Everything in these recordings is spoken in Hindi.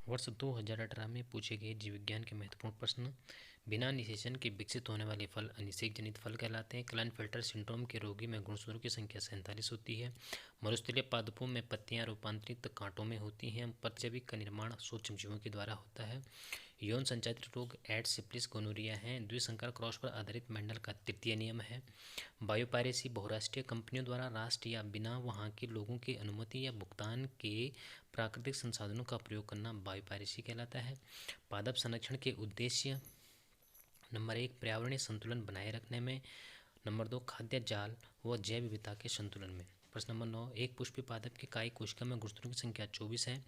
वर्ष 2018 में पूछे गए जीव विज्ञान के महत्वपूर्ण प्रश्न। बिना निषेचन के विकसित होने वाले फल अनिषेक जनित फल कहलाते हैं। क्लाइनफेल्टर सिंड्रोम के रोगी में गुणसूत्रों की संख्या 47 होती है। मरुस्थलीय पादपों में पत्तियां रूपांतरित कांटों में होती हैं। प्रतिजैविक का निर्माण सूक्ष्मजीवों के द्वारा होता है। यौन संचारित रोग एड्स, सिफिलिस, गोनोरिया हैं। द्विसंकर क्रॉस पर आधारित मेंडल का तृतीय नियम है। बायोपायरेसी बहुराष्ट्रीय कंपनियों द्वारा राष्ट्र या बिना वहां के लोगों की अनुमति या भुगतान के प्राकृतिक संसाधनों का प्रयोग करना बायोपायरेसी कहलाता है। पादप संरक्षण के उद्देश्य: नंबर 1, पर्यावरणीय संतुलन बनाए रखने में। नंबर 2, खाद्य जाल व जैव विविधता के संतुलन में। प्रश्न नंबर 9, एक पुष्पीय पादप की कायिक कोशिका में गुणसूत्रों की संख्या 24 है,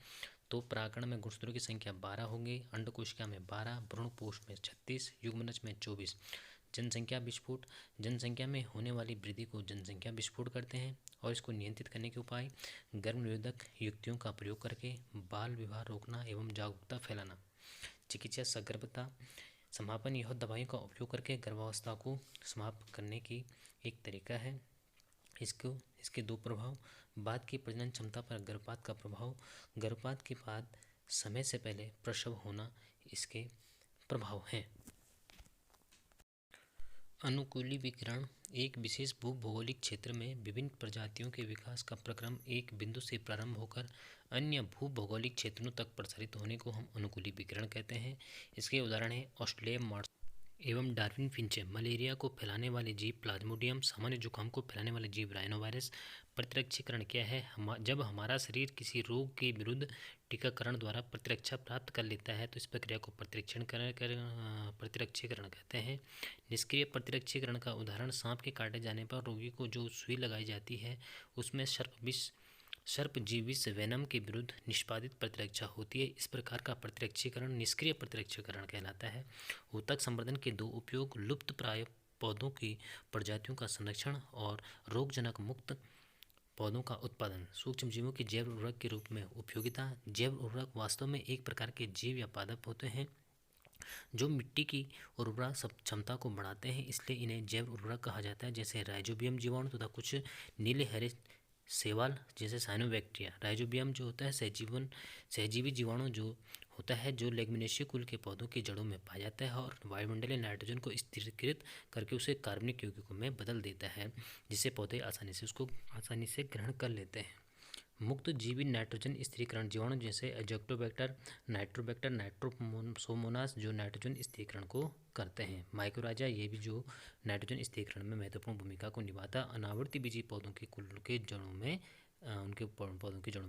तो परागकण में गुणसूत्रों की संख्या 12 होंगे। अंड कोशिका में 12, भ्रूणपोष में 36, युग्मनज में 24। जनसंख्या विस्फोट: जनसंख्या में होने वाली वृद्धि को जनसंख्या विस्फोट करते हैं और इसको नियंत्रित करने के उपाय: गर्भ निरोधक युक्तियों का प्रयोग करके बाल विवाह रोकना एवं जागरूकता फैलाना। चिकित्सा सगर्भता समापन: यह दवाइयों का उपयोग करके गर्भावस्था को समाप्त करने की एक तरीका है। इसके दो प्रभाव: बाद की प्रजनन क्षमता पर गर्भपात का प्रभाव, गर्भपात के बाद समय से पहले प्रसव होना इसके प्रभाव हैं। अनुकूली विकिरण: एक विशेष भूभौगोलिक क्षेत्र में विभिन्न प्रजातियों के विकास का प्रक्रम एक बिंदु से प्रारंभ होकर अन्य भूभौगोलिक क्षेत्रों तक प्रसारित होने को हम अनुकूली विकिरण कहते हैं। इसके उदाहरण हैं ऑस्ट्रेलिया मार्स एवं डार्विन फिंच। मलेरिया को फैलाने वाले जीव प्लाज्मोडियम, सामान्य जुकाम को फैलाने वाले जीव राइनोवायरस। प्रतिरक्षीकरण क्या है? जब हमारा शरीर किसी रोग के विरुद्ध टीकाकरण द्वारा प्रतिरक्षा प्राप्त कर लेता है तो इस प्रक्रिया को प्रतिरक्षीकरण कहते हैं। निष्क्रिय प्रतिरक्षीकरण का उदाहरण: सांप के काटे जाने पर रोगी को जो सुई लगाई जाती है उसमें सर्पजीवी विष वेनम के विरुद्ध निष्पादित प्रतिरक्षा होती है। इस प्रकार का प्रतिरक्षीकरण निष्क्रिय प्रतिरक्षीकरण कहलाता है। ऊतक संवर्धन के दो उपयोग: लुप्त प्राय पौधों की प्रजातियों का संरक्षण और रोगजनक मुक्त पौधों का उत्पादन। सूक्ष्मजीवों की जैव उर्वरक के रूप में उपयोगिता: जैव उर्वरक वास्तव में एक प्रकार के जीव या पादप होते हैं जो मिट्टी की उर्वरा क्षमता को बढ़ाते हैं, इसलिए इन्हें जैव उर्वरक कहा जाता है। जैसे राइजोबियम जीवाणु तथा कुछ नीले हरे शैवाल जैसे साइनोबैक्टीरिया। राइजोबियम जो होता है सहजीवी जीवाणु जो होता है जो लेग्मिनेशियी कुल के पौधों की जड़ों में पाया जाता है और वायुमंडलीय नाइट्रोजन को स्थिरीकृत करके उसे कार्बनिक यौगिकों में बदल देता है, जिससे पौधे आसानी से ग्रहण कर लेते हैं। मुक्त जीवी नाइट्रोजन स्थिरीकरण जीवाणु जैसे एजोक्टोबैक्टर, नाइट्रोबैक्टर, नाइट्रोसोमोनास जो नाइट्रोजन स्थिरीकरण को करते हैं। माइकोराजा ये भी जो नाइट्रोजन स्थिरीकरण में महत्वपूर्ण भूमिका को निभाता। अनावृति बीजी पौधों के कुल के जड़ों में उनके पौधों की जड़ों